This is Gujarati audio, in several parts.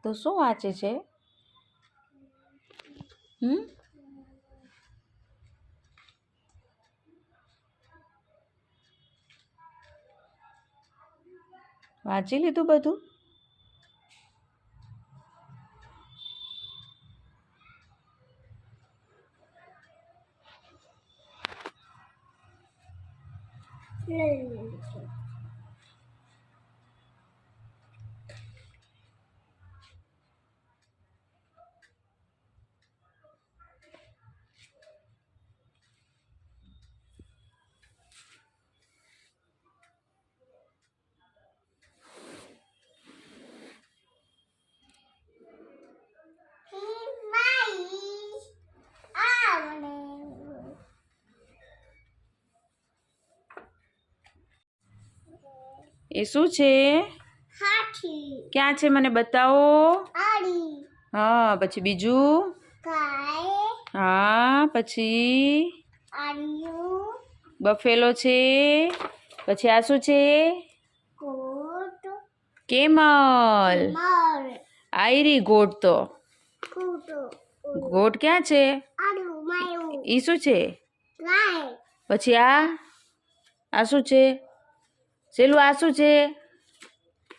તો શું વાંચે છે? વાંચી લીધું બધું? એ શું છે? હાથી. ક્યાં છે મને બતાવો. આડી. હા, પછી બીજું? ગાય. હા, પછી આડિયું. બફેલો છે. પછી આ શું છે? ગોટ. કેમલ. મર. આયરી ગોટ તો. કૂટો. ગોટ ક્યાં છે? આડું માયું. ઈ શું છે? ગાય. પછી આ શું છે? સેલું આ શું છે?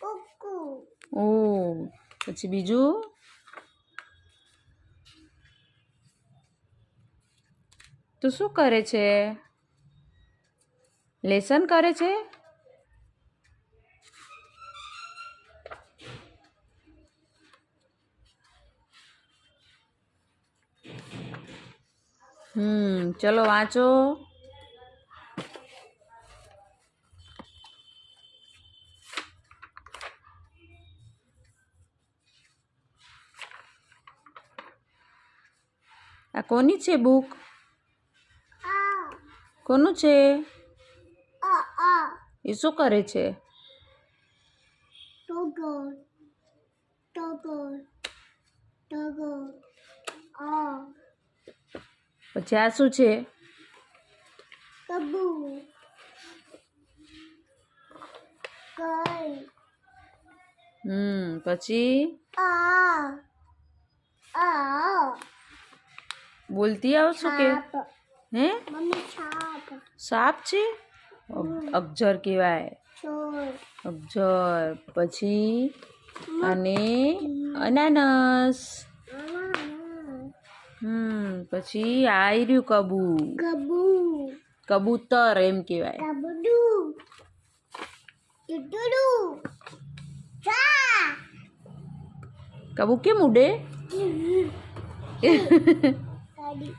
કુકુ. ઓ, પછી બીજું? તું શું કરે છે? લેસન કરે છે? ચલો વાંચો. આ કોની છે બુક? આ. કોનું છે? આ. એ શું કરે છે? ટોગર. ટોગર. ટોગર. આ. પછી આ શું છે? કબુ. ગાય. પછી આ. બોલતી આવશો કે? હે? મમ્મી છાપ. સાપ છે? અક્ષર કહેવાય. ચોર. અક્ષર. પછી અને અનાનસ. પછી આયર્યું કબુ. કબુ. કબૂતર એમ કહેવાય. કબડુ. ટુટુડુ. ચા. કબૂ કેમ ઉડે? ગાડી.